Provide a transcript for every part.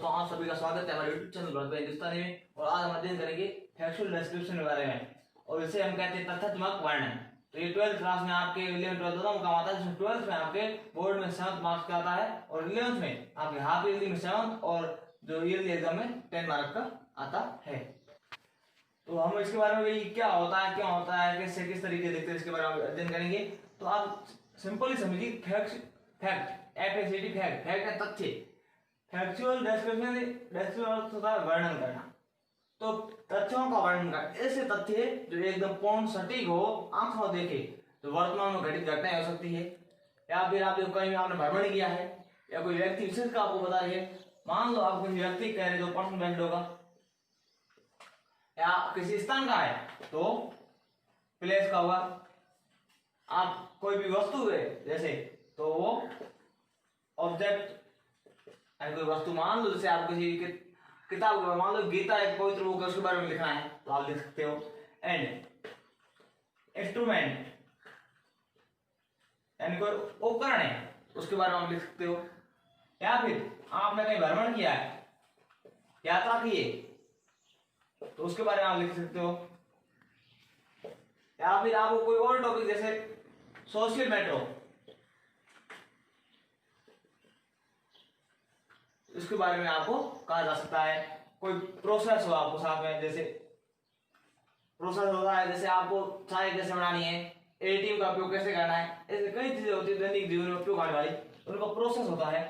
दोस्तों, आप सभी का स्वागत है हमारे यूट्यूब चैनल भारत हिंदुस्तानी में। और आज हम अध्ययन करेंगे फैक्चुअल डिस्क्रिप्शन के बारे में, और इसे हम कहते हैं तथ्यात्मक वर्णन। तो ये 12th क्लास में आपके 11 12 दोनों मुकाम आता है, जिसमें 12th में आपके बोर्ड में 7 मार्क्स का आता है, और 11th में आपके हाफ ईयरली में 7 और जो ईयरली एग्जाम में 10 मार्क्स का आता है। तो हम इसके बारे में भी क्या होता है, क्यों होता है, कैसे किस तरीके से देखते हैं, इसके बारे में अध्ययन करेंगे। तो आप सिंपली समझिए, फैक्ट है तथ्य। फैक्चुअल डिस्क्रिप्शन होता है वर्णन करना। तो तथ्यों का वर्णन करना, ऐसे तथ्य जो एकदम पूर्ण सटीक हो, आंखों देखे, तो वर्तमान में घटित घटनाएं हो सकती है, या फिर आप कहीं आपने भ्रमण किया है, या कोई व्यक्ति विशेष का आपको बताइए। मान लो आप किसी व्यक्ति कह रहे जो पर्सन बेस्ड होगा, या किसी स्थान का है तो प्लेस का होगा। आप कोई भी वस्तु है जैसे, तो वो ऑब्जेक्ट, कोई वस्तु मान लो, जैसे आप किसी किताब मान लो गीता एक पवित्र बुक है, उसके बारे में लिखना है तो आप लिख सकते हो। एंड इंस्ट्रूमेंट यानी कोई उपकरण है, उसके बारे में आप लिख सकते हो। या फिर आपने कहीं भ्रमण किया है, यात्रा की है, तो उसके बारे में आप लिख सकते हो। या फिर आपको कोई और टॉपिक जैसे सोशल मैटर, इसके बारे में आपको कहा जा सकता है। कोई प्रोसेस हो आपको साथ में, जैसे प्रोसेस होता है, जैसे आपको चाय कैसे बनानी है, एटीएम का उपयोग कैसे करना है, ऐसे कई चीजें होती है दैनिक जीवन में उपयोग आने वाली, उनका प्रोसेस होता है,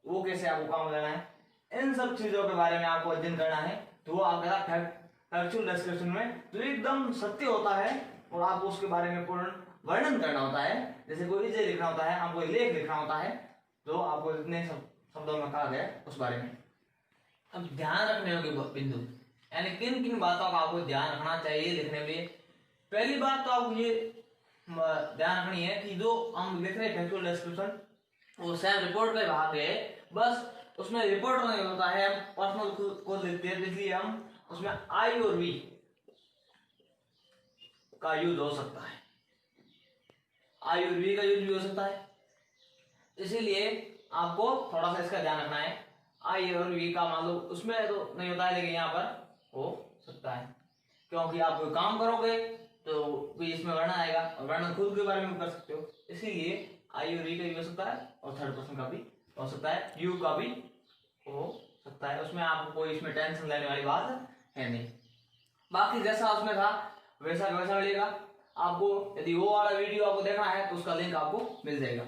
वो कैसे आपको काम लेना है, इन सब चीजों के बारे में आपको अध्ययन करना है। तो वो आपका फैक्चुअल डिस्क्रिप्शन में जो एकदम सत्य होता है, और आपको उसके बारे में पूर्ण वर्णन करना होता है। जैसे कोई विजय लिखना होता है, आपको लेख लिखना होता है, जो आपको जितने शब्दों में कहा गया उस बारे में। अब ध्यान रखने योग्य बिंदु, यानी किन किन बातों का आपको ध्यान रखना चाहिए लिखने के लिए। पहली बात तो आपको ये ध्यान रखनी है कि जो हम लिख रहे हैं फैक्चुअल डिस्क्रिप्शन, वो सेल्फ रिपोर्ट का भाग है, बस उसमें रिपोर्ट नहीं होता है, हम पर्सनल को लिखते हैं, इसलिए हम उसमें आई और वी का यूज हो सकता है, आई और वी का यूज भी हो सकता है। इसीलिए आपको थोड़ा सा इसका ध्यान रखना है। आई और वी का मान लो उसमें तो नहीं होता है, लेकिन यहाँ पर हो सकता है, क्योंकि आप कोई काम करोगे तो भी इसमें वर्णन आएगा, और वर्णन खुद के बारे में कर सकते हो, इसीलिए आई और वी का भी हो सकता है, और थर्ड पर्सन का भी हो सकता है, यू का भी हो सकता है। उसमें आपको कोई इसमें टेंशन लेने वाली बात है नहीं। बाकी जैसा उसमें था वैसा वैसा मिलेगा आपको। यदि वो वाला वीडियो आपको देखना है तो उसका लिंक आपको मिल जाएगा।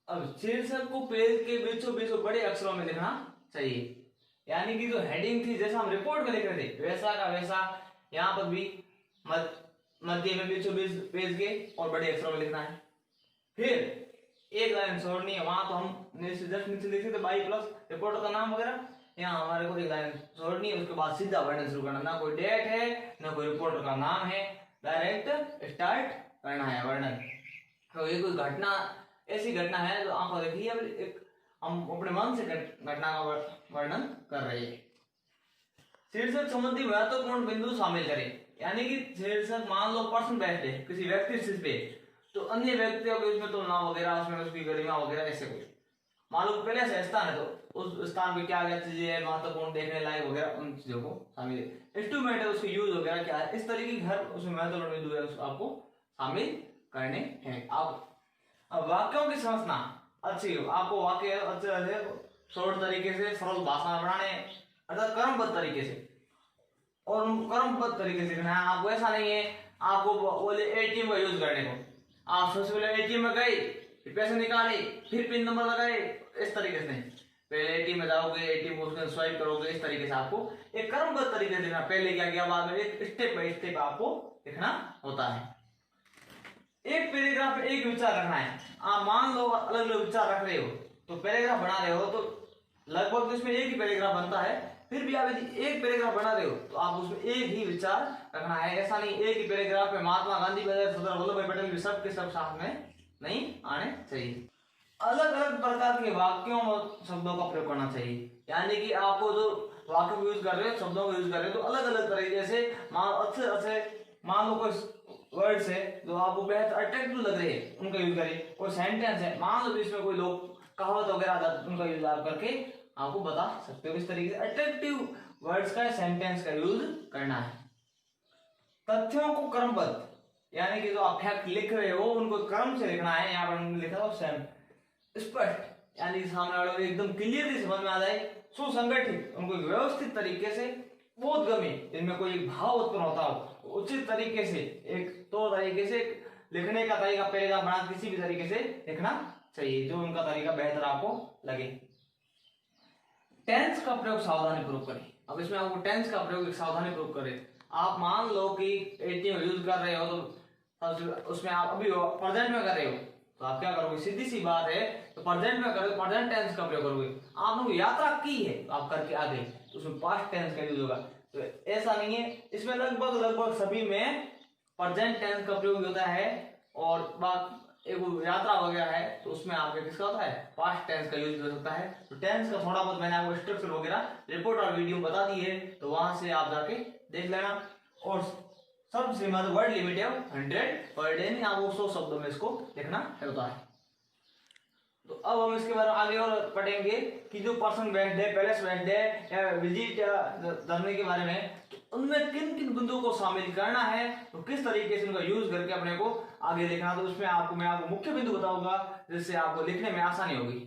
अब शीर्षक को पेज के बीचों बीच बड़े अक्षरों में लिखना चाहिए, यानी कि जो हेडिंग थी, जैसा हम रिपोर्ट में लिख रहे थे वैसा का वैसा यहाँ पर भी मध्य में बीचों बीच पेज के और बड़े अक्षरों में लिखना है। फिर एक लाइन छोड़नी है, वहां तो हम जस्ट नीचे लिखे थे बाई प्लस रिपोर्टर का नाम वगैरह, यहाँ हमारे को एक लाइन छोड़नी है, उसके बाद सीधा वर्णन शुरू करना। ना कोई डेट है, ना कोई रिपोर्टर का नाम है, डायरेक्ट स्टार्ट करना है वर्णन। तो ये कोई घटना, ऐसी घटना है जो आपको देखिए, एक हम अपने मन से घटना का वर्णन कर रहे हैं। शीर्षक संबंधी महत्वपूर्ण बिंदु शामिल करें, यानी कि शीर्षक मान लो पर्सन बेस्ड है, किसी व्यक्ति विशेष पे, तो अन्य व्यक्तियों के उसमें तो नाम वगैरह, उसमें उसकी गरिमा वगैरह, ऐसे कुछ मान लो पहले से स्थान है तो उस स्थान पे क्या क्या चीजें है महत्वपूर्ण देखने लायक वगैरह, उन चीजों को शामिल। इंस्ट्रूमेंट है, उसको यूज वगैरह क्या है, इस तरीके की हर उसमें महत्वपूर्ण बिंदु है, उसको आपको शामिल करने हैं। आप अब वाक्यों की संरचना अच्छी हो, आपको वाक्य अच्छे शॉर्ट तरीके से सरल भाषा में बनाने, अर्थात क्रमबद्ध तरीके से, और क्रमबद्ध तरीके से लिखना है। आपको ऐसा नहीं है आपको बोले एटीएम का यूज करने को, आप सबसे पहले एटीएम में गए, पैसे निकाले, फिर पिन नंबर लगाए, इस तरीके से नहीं। पहले एटीएम में जाओगे, एटीएम को उसमें स्वाइप करोगे, इस तरीके से आपको एक क्रमबद्ध तरीके से लिखना, पहले क्या किया बाद में, एक स्टेप बाय स्टेप आपको लिखना होता है। एक पैराग्राफ में एक विचार रखना है। आप मान लो अलग अलग विचार रख रहे हो, तो पैराग्राफ बना रहे हो तो लगभग इसमें एक ही पैराग्राफ बनता है, फिर भी आप यदि एक पैराग्राफ बना रहे हो तो आप उसमें एक ही विचार रखना है। ऐसा नहीं एक ही पैराग्राफ में महात्मा गांधी, सरदार वल्लभ भाई पटेल भी सब के सब साथ में नहीं आने चाहिए। अलग अलग प्रकार के वाक्यों और शब्दों का प्रयोग करना चाहिए, यानी कि आपको जो वाक्य को यूज कर रहे हो, शब्दों को यूज कर रहे हो, तो अलग अलग तरीके से मान लो कोई वर्ड्स है जो आपको बेहद अट्रैक्टिव लग रहे हैं, उनका यूज करिए। कोई सेंटेंस है, मान लो इसमें कोई लोग कहावत वगैरह उनका यूज आप करके आपको बता सकते हो। इस तरीके से अट्रैक्टिव वर्ड्स का सेंटेंस का यूज करना है। तथ्यों को क्रमबद्ध, यानी कि जो आप फैक्ट लिख रहे हो उनको क्रम से लिखना है। यहाँ पर हमने लिखा हो सेम, स्पष्ट, यानी सामने वालों को एकदम क्लियरली समझ में आ जाए। सुसंगठित, उनको व्यवस्थित तरीके से, बोधगम्य, जिनमें कोई भाव उत्पन्न होता हो, उचित तरीके से, एक तो तरीके से लिखने का तरीका पैराग्राफ बना किसी भी तरीके से लिखना चाहिए, जो उनका तरीका बेहतर आपको लगे। टेंस का प्रयोग सावधानी पूर्वक करें। अब इसमें आपको टेंस का प्रयोग सावधानी पूर्वक करें। आप मान लो कि 80 यूज कर रहे हो, तो उसमें आप अभी प्रेजेंट में कर रहे हो, तो आप क्या करोगे, सीधी सी बात है, तो प्रेजेंट में करोगे, प्रेजेंट टेंस का प्रयोग करोगे। आपने यात्रा की है तो आप करके आ गए, तो उसमें पास्ट टेंस का यूज होगा। तो ऐसा नहीं है, इसमें लगभग सभी में प्रेजेंट टेंस का प्रयोग होता है, और बात एक यात्रा वगैरह है तो उसमें आपके किसका होता है, पास्ट टेंस का यूज हो सकता है। तो टेंस का थोड़ा बहुत मैंने आपको स्ट्रक्चर वगैरह रिपोर्ट और वीडियो बता दी है, तो वहां से आप जाके देख लेना। और सबसे मतलब वर्ड लिमिट है 100 पर डे, नहीं आपको 100 शब्दों में इसको लिखना होता है। तो अब हम इसके बारे में आगे और पढ़ेंगे कि जो पर्सन बेस्ड है, पैलेस बेस्ड है, या विजिट या धरने के बारे में, तो उनमें किन किन बिंदुओं को शामिल करना है, तो किस तरीके से उनका यूज करके अपने को आगे लिखना। तो उसमें मैं आपको मुख्य बिंदु बताऊंगा, जिससे आपको लिखने में आसानी होगी।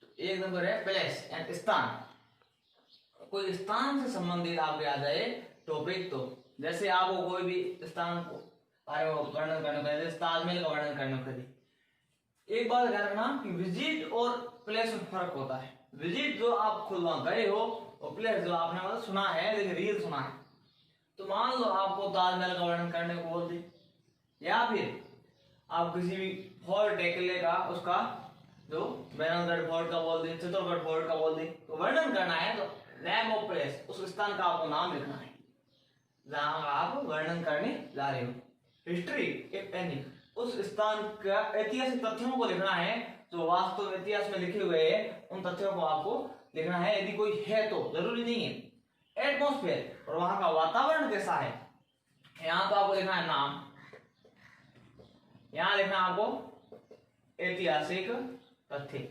तो एक नंबर है प्लेस एंड स्थान। कोई स्थान से संबंधित आपके आ जाए टॉपिक, तो जैसे आपको कोई भी स्थान को वर्णन करना है, जैसे ताजमहल का वर्णन करना है, एक बात ध्यान रखना कि विजिट और प्लेस में फर्क होता है। विजिट जो आप खुद वहां गए हो, और प्लेस जो आपने मतलब सुना है, लेकिन रियल सुना है। तो मान लो आपको ताजमहल का वर्णन करने को बोल दी, या फिर आप किसी भी फोर्ट किले का, उसका जो बैरनगढ़ फोर्ट का बोल दी, चित्तौड़गढ़ फोर्ट का बोल दी, तो वर्णन करना है, तो नेम ऑफ प्लेस, उस स्थान का आपको नाम लिखना है जहां आप वर्णन करने जा रहे हो। हिस्ट्री इफ एनी, उस स्थान का ऐतिहासिक तथ्यों को लिखना है, जो वास्तव इतिहास में लिखे हुए हैं, उन तथ्यों को आपको लिखना है, यदि कोई है तो, जरूरी नहीं है। एटमॉस्फेयर, और वहां का वातावरण कैसा है, यहाँ तो आपको लिखना है नाम, यहां लिखना आपको ऐतिहासिक तथ्य।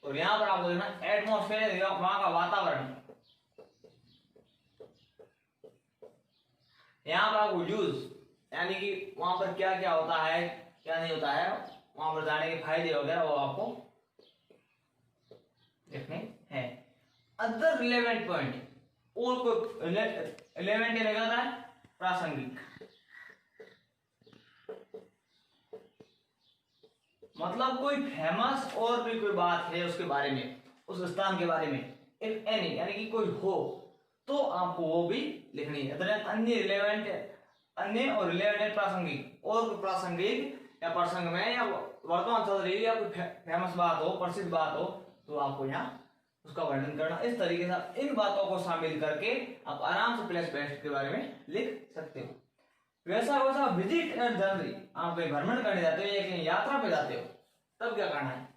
और यहां पर आपको देखना एटमॉस्फेयर, वहां का वातावरण। यहां पर आपको यूज, यानी कि वहां पर क्या क्या होता है, क्या नहीं होता है, वहां पर जाने के फायदे वगैरह, वो आपको लिखने हैं। अदर रिलेवेंट पॉइंट, और कोई रिलेवेंट रहेगा है प्रासंगिक, मतलब कोई फेमस और भी कोई बात है उसके बारे में, उस स्थान के बारे में, इफ एनी, यानी कि कोई हो, तो आपको वो भी लिखनी है। अन्य रिलेवेंट, अन्य और रिलेवेंट प्रासंगिक, और कोई प्रासंगिक या प्रसंग में या वर्तमान चल रही या कोई फेमस बात हो, प्रसिद्ध बात हो, तो आपको यहाँ उसका वर्णन करना। इस तरीके से इन बातों को शामिल करके आप आराम से प्लेस बेस्ड के बारे में लिख सकते हो। वैसा वैसा विजिट एंड जर्नी, आप कहीं भ्रमण करने जाते हो या कहीं यात्रा पे जाते हो, तब क्या करना है,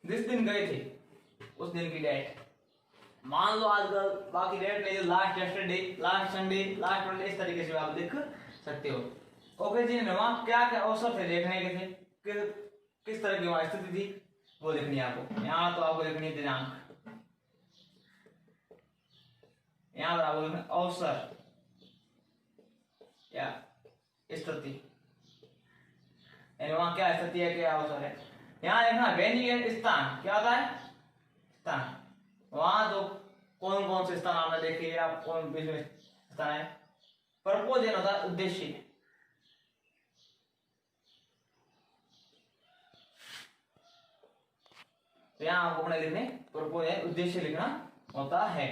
जिस दिन गए थे उस दिन की डेट, मान लो आजकल बाकी डेट नहीं, last yesterday, last Sunday, last Monday, इस तरीके से आप लिख सकते हो। ओके जी, वहां क्या क्या अवसर थे देखने के थे, किस तरह की वहां स्थिति थी, वो लिखनी है आपको। यहाँ तो आपको लिखनी है दिनांक, यहाँ पर आपको लिखना अवसर या स्थिति, वहां क्या स्थिति है, क्या अवसर है। यहाँ लिखना वेन्यू है, स्थान, क्या होता है स्थान, वहां तो कौन कौन से स्थान आपने देखे, आप कौन बीच में स्थान है। पर्पज होता है उद्देश्य, तो यहाँ आपको अपने लिखने पर्पज है, उद्देश्य लिखना होता है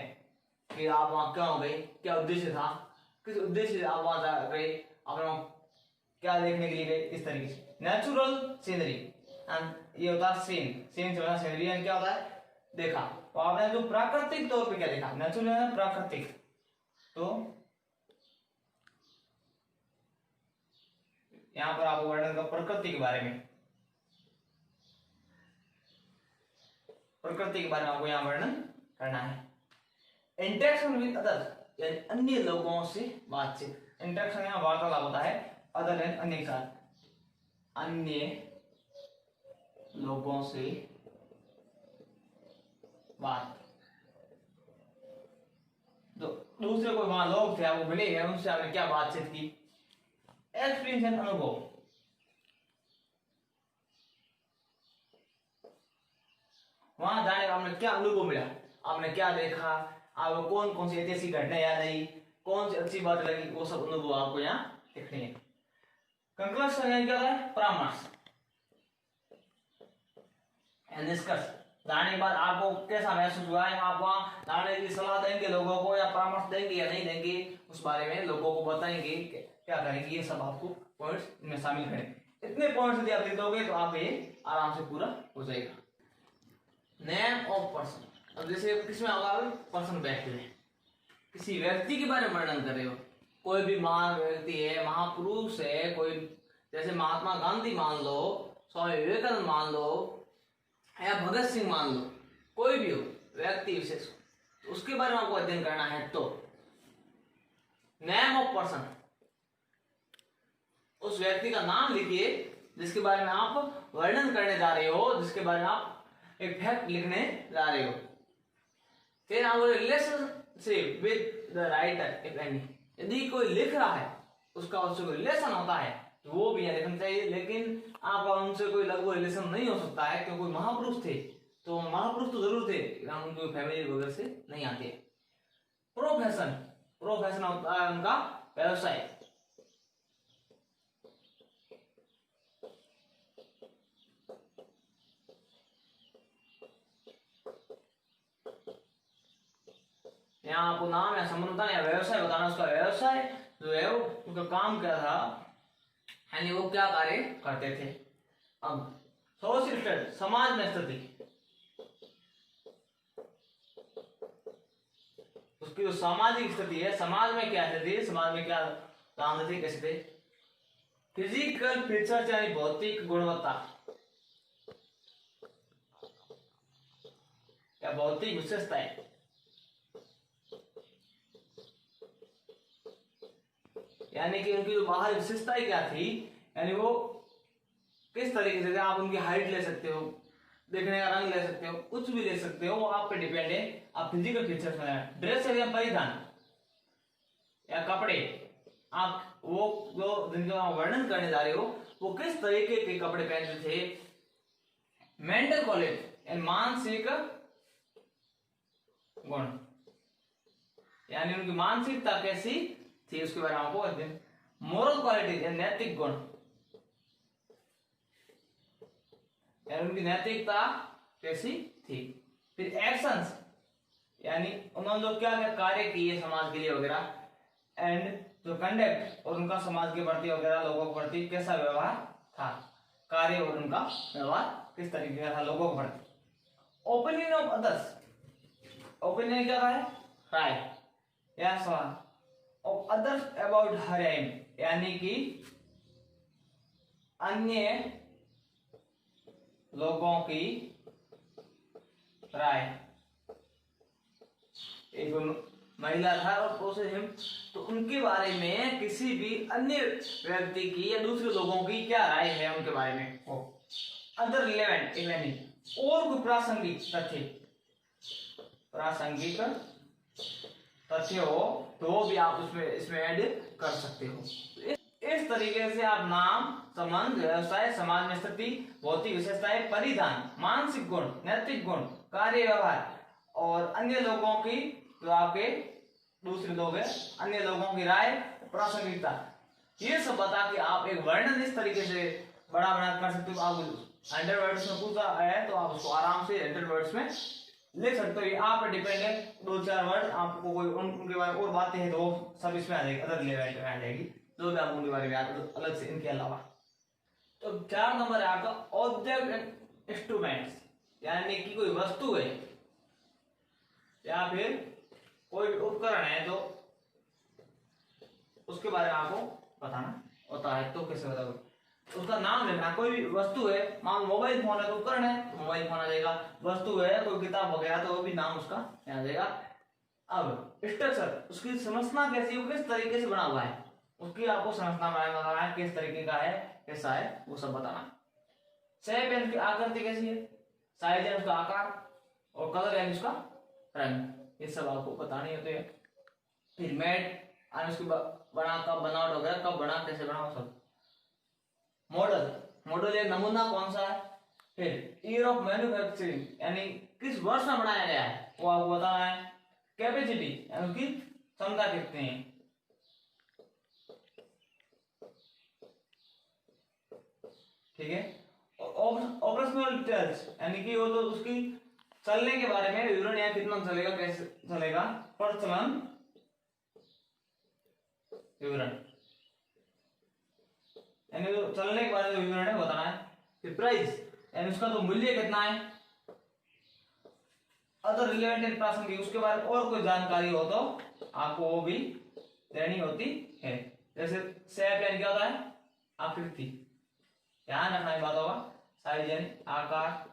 कि आप वहां क्यों गए, क्या उद्देश्य था, किस उद्देश्य से आप वहां गए, आपने क्या देखने के लिए गए, इस तरीके से। नेचुरल सीनरी, ये होता है सीन, सीन से सीनरी क्या होता है देखा, तो आपने जो प्राकृतिक तौर पे क्या देखा, नेचुरल प्राकृतिक, तो यहां पर आपको वर्णन का प्रकृति के बारे में, प्रकृति के बारे में आपको यहाँ वर्णन करना है। इंटरेक्शन विद अदर्स, यानी अन्य लोगों से बातचीत। इंटरेक्शन यहाँ वार्तालाप होता है, अदर देन अन्य के साथ, अन्य लोगों से बात। तो दूसरे कोई वहां लोग थे, वो मिले गए, उनसे आपने क्या बातचीत की। एक्सपीरियंस एंड अनुभव, वहां जाने का आपने क्या अनुभव मिला, आपने क्या देखा, आपको कौन कौन सी ऐतिहासिक घटना याद आई, कौन सी अच्छी बात लगी, वो सब अनुभव आपको यहाँ लिखने हैं। कंक्लूजन क्या है, परामर्श, निष्कर्ष। जाने के बाद आपको कैसा महसूस हुआ है, आप वहां जाने की सलाह देंगे लोगों को, या परामर्श देंगे या नहीं देंगे, उस बारे में लोगों को बताएंगे, क्या करेंगे, ये सब आपको पॉइंट्स में शामिल करें। इतने पॉइंट्स यदि आप लिख दोगे तो आप ये आराम से पूरा हो जाएगा। नेम ऑफ पर्सन, अब जैसे किसमें होगा, पर्सन व्यक्ति में, किसी व्यक्ति के बारे में वर्णन कर रहे हो, कोई भी महान व्यक्ति है, महापुरुष है, कोई जैसे महात्मा गांधी मान लो, स्वामी विवेकानंद मान लो, या भगत सिंह मान लो, कोई भी हो व्यक्ति विशेष, तो उसके बारे में आपको अध्ययन करना है। तो नेम ऑफ पर्सन, उस व्यक्ति का नाम लिखिए जिसके बारे में आप वर्णन करने जा रहे हो, जिसके बारे में आप एक फैक्ट लिखने जा रहे हो। फिर आप relationship with the writer if any, यदि कोई लिख रहा है उसका उससे कोई रिलेशन होता है तो वो भी लिखना चाहिए, लेकिन आपका उनसे कोई लगभग रिलेशन नहीं हो सकता है, क्योंकि कोई महापुरुष थे, तो महापुरुष तो जरूर थे, हम उनकी फैमिली वगैरह से नहीं आते। प्रोफेशन, प्रोफेशन होता है उनका व्यवसाय। यहाँ आपको नाम या संबंध बताना या व्यवसाय बताना, उसका व्यवसाय जो है वो उनका काम क्या था, यानी वो क्या कार्य करते थे। अब सोशल स्टेटस, समाज में स्थिति, उसकी जो सामाजिक स्थिति है, समाज में क्या स्थिति है, समाज में क्या काम थे, कैसे थे। फिजिकल फीचर्स यानी भौतिक गुणवत्ता या भौतिक विशेषताएं, यानी कि उनकी जो बाहर विशेषताएं क्या थी, यानी वो किस तरीके से, आप उनकी हाइट ले सकते हो, देखने का रंग ले सकते हो, कुछ भी ले सकते हो, वो आप पे डिपेंड है। आप फिजिकल फीचर्स में ड्रेस या परिधान या कपड़े, आप वो जो जिनका आप वर्णन करने जा रहे हो वो किस तरीके के कपड़े पहनते थे। मेंटल क्वालिटी यानी मानसिक गुण, यानी उनकी मानसिकता कैसी थी उसके बारे में आपको अध्ययन। मोरल क्वालिटी यानी नैतिक गुण, यानी उनकी नैतिकता कैसी थी। फिर एक्शंस यानी उन्होंने जो क्या क्या कार्य किए समाज के लिए वगैरह, एंड जो कंडक्ट और उनका समाज के प्रति वगैरह, लोगों के प्रति कैसा व्यवहार था, कार्य और उनका व्यवहार किस तरीके का था लोगों के प्रति। ओपिनियन ऑफ अदर्स, ओपिनियन क्या है, राय या सवाल, of others about her aim, यानी कि अन्य लोगों की राय। एक महिला था और प्रोसेस हिम, तो उनके बारे में किसी भी अन्य व्यक्ति की या दूसरे लोगों की क्या राय है उनके बारे में। अदर रिलेवेंट यानी और कोई प्रासंगिक तथ्य, प्रासंगिक तथ्य हो तो वो भी आप इसमें ऐड कर सकते हो। इस तरीके से आप नाम, संबंध, व्यवसाय, समाज में स्थिति, भौतिक विशेषताएं, परिधान, मानसिक गुण, नैतिक गुण, कार्य व्यवहार और अन्य लोगों की जो आपके दूसरे लोग हैं, अन्य लोगों की राय, प्रासंगिकता, ये सब बता के आप एक वर्णन इस तरीके से बड़ा बना कर सकते हो। आप 100 वर्ड्स में पूछा है तो आप उसको आराम से 100 वर्ड्स में लिख सकते हो। ये आप पर डिपेंड है, 2-4 वर्ड आपको कोई उनके बारे में और बातें हैं तो सब इसमें आ जाएगी, अदर लेवल पे आ जाएगी, जो भी आप उनके बारे में अलग से इनके अलावा। तो 4 नंबर है आपका ऑब्जेक्ट एंड इंस्ट्रूमेंट्स, यानी कि कोई वस्तु है या फिर कोई उपकरण है तो उसके बारे में आपको बताना होता है। तो कैसे बताओगे, उसका नाम लिखना। कोई भी वस्तु है, मान मोबाइल फोन है तो उपकरण है, मोबाइल फोन आ जाएगा। वस्तु है कोई किताब वगैरह तो वो भी नाम उसका आ जाएगा। अब स्ट्रक्चर, उसकी संरचना कैसी है, किस तरीके से बना हुआ है, उसकी आपको संरचना बनाना है, किस तरीके का है, कैसा है, वो सब बताना है। शेप यानी आकृति कैसी है, साइज यानी उसका आकार, और कलर यानी उसका रंग, ये सब आपको बतानी होती है। फिर मेड यानी उसकी बना कब, बनावट वगैरह कब बना, कैसे बना, वो सब। मॉडल, मॉडल ये नमूना कौन सा है। फिर ईयर ऑफ मैन्युफैक्चरिंग यानी किस वर्ष में बनाया गया है, वो आपको बताना है। कैपेसिटी यानी उसकी क्षमता कितनी है। ठीक है। ऑपरेशनल डिटेल्स यानी कि वो तो उसकी चलने के बारे में विवरण, या कितना चलेगा, कैसे चलेगा, प्रचलन विवरण यानी तो चलने के बारे में विवरण है बताना है। फिर प्राइस यानी उसका तो मूल्य कितना है। अदर रिलेवेंट एंड प्रासंगिक, उसके बारे में और कोई जानकारी हो तो आपको वो भी देनी होती है। जैसे शेप यानी क्या होता है, आकृति, ध्यान रखना ये बात होगा। साइज यानी आकार,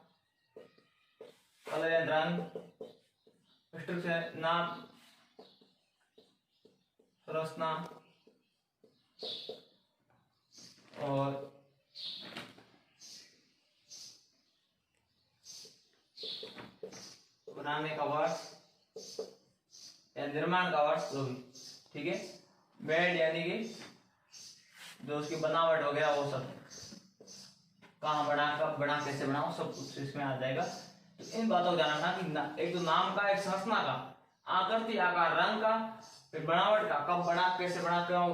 कलर यानी रंग, स्ट्रक्चर नाम, संरचना, और बनाने का वर्ष या निर्माण का वर्ष जो भी। ठीक है। मेड यानी कि जो उसकी बनावट वगैरह वो सब, कहाँ बना, कब बना, कैसे बना, वो सब कुछ इसमें आ जाएगा। तो इन बातों को ध्यान रखना कि एक तो नाम का, एक संरचना का, आकृति, आकार, रंग का, फिर बनावट का, कब बना, कैसे बना, क्यों,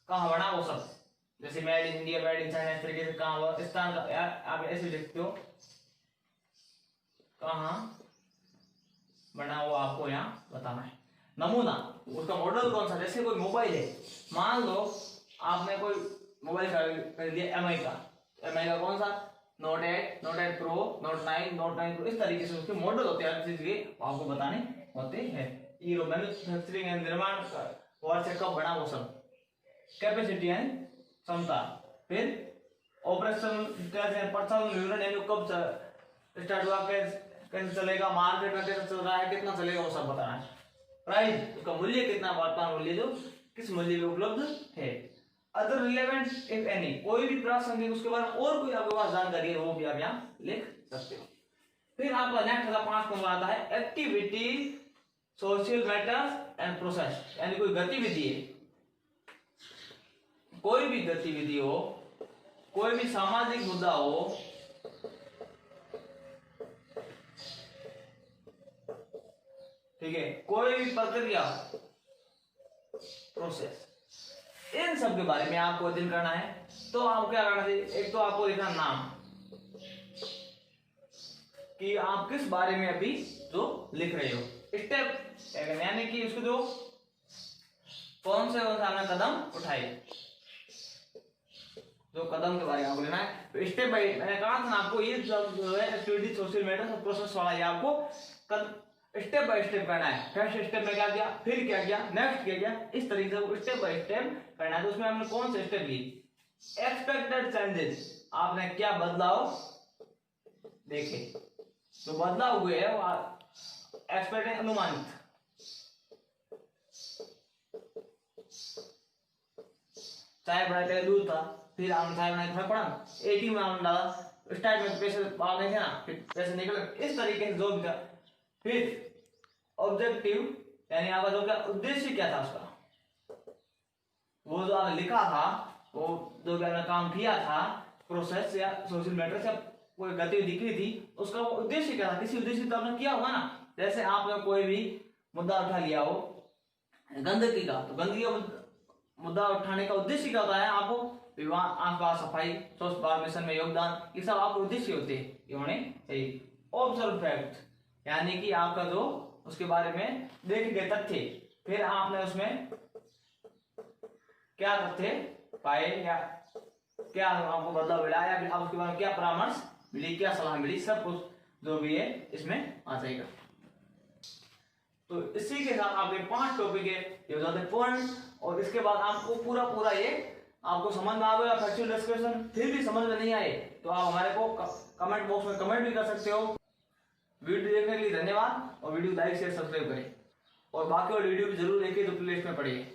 कहाँ बना, वो सब। जैसे made in India, made in China, इस तरीके से कहाँ हुआ, स्थान का, यार आप ऐसे लिखते हो, कहाँ बना वो आपको यहाँ बताना है। नमूना, उसका मॉडल कौन सा, जैसे कोई मोबाइल है, मान लो आपने कोई मोबाइल खरीद लिया एमआई का, एमआई का कौन सा, note 8, note 8 pro, note 9, note 9 pro, इस तरीके से उसके मॉडल होते हैं, हर चीज के आपको बताने होते हैं। ईयर ऑफ मैन्युफैक्चरिंग एंड निर्माण वर्ष कब बना, वो सब। कैपेसिटी एंड क्षमता, फिर ऑपरेशन प्रचलन विवरण यानी कब स्टार्ट हुआ, कैसे चलेगा, मार्केट में कैसे चल रहा है, कितना चलेगा, वो सब बताना है। प्राइस, उसका मूल्य कितना, वर्तमान मूल्य जो किस मूल्य में उपलब्ध है। अदर रिलेवेंट इफ एनी, कोई भी प्रासंगिक, उसके बारे में और कोई आपके पास जानकारी है वो भी आप यहाँ लिख सकते हो। फिर आपका नेक्स्ट 5 नंबर आता है activity, social matters and process, यानी कोई गतिविधि है, कोई भी गतिविधि हो, कोई भी सामाजिक मुद्दा हो, ठीक है, कोई भी प्रक्रिया, प्रोसेस, इन सब के बारे में आपको अध्ययन करना है। तो आपको क्या करना चाहिए, एक तो आपको लिखना नाम, कि आप किस बारे में अभी जो लिख रहे हो, स्टेप यानी कि उसको जो कौन से आपने कदम उठाए, जो कदम के बारे में आपको लेना है। तो स्टेप बाय, मैंने कहा था ना आपको, ये जो है एक्टिविटी, सोशल मैटर्स और प्रोसेस वाला, ये आपको स्टेप बाय स्टेप करना है। फर्स्ट स्टेप में क्या किया, फिर क्या किया, नेक्स्ट क्या किया, इस तरीके से स्टेप बाय स्टेप करना है। तो उसमें हमने कौन से स्टेप लिए, एक्सपेक्टेड चेंजेस, आपने क्या बदलाव देखे, जो बदलाव हुए है वो एक्सपेक्टेड, अनुमानित। चाय बनाए पहले दूध था, फिर आपने चाय बनाई, फर्क पड़ा, एटीएम में आपने डाला, स्टार्ट में पैसे पाल नहीं थे ना, फिर पैसे निकल, इस तरीके से जो भी था। फिर ऑब्जेक्टिव यानी आपका जो क्या उद्देश्य क्या था उसका, वो जो आपने लिखा था, वो जो आपने काम किया था, प्रोसेस या सोशल मैटर्स या कोई गतिविधि की थी, उसका वो उद्देश्य क्या था, किसी उद्देश्य तो आपने किया होगा ना। जैसे आपने कोई भी मुद्दा उठा लिया हो गंदगी का, तो गंदगी का मुद्दा उठाने का उद्देश्य क्या होता है, आपको आसपास सफाई, स्वच्छ भारत मिशन में योगदान, ये सब आपके उद्देश्य होते हैं, ये होने चाहिए। ऑब्जर्व फैक्ट यानी कि आपका जो उसके बारे में देखे गए तथ्य, फिर आपने उसमें क्या तथ्य पाए या क्या आपको बदलाव मिला, या फिर आप उसके बारे में क्या परामर्श मिली, क्या सलाह मिली, सब कुछ जो भी है इसमें आ जाएगा। तो इसी के साथ आपके 5 टॉपिक है, ये ज्यादा पूर्ण, और इसके बाद आपको पूरा ये आपको समझ में आ गया फैक्चुअल डिस्कशन। फिर भी समझ में नहीं आए तो आप हमारे को कमेंट बॉक्स में कमेंट भी कर सकते हो। वीडियो देखने के लिए धन्यवाद, और वीडियो लाइक शेयर सब्सक्राइब करें। और बाकी वाली वीडियो भी जरूर देखिए, तो प्ले लिस्ट में पढ़िए।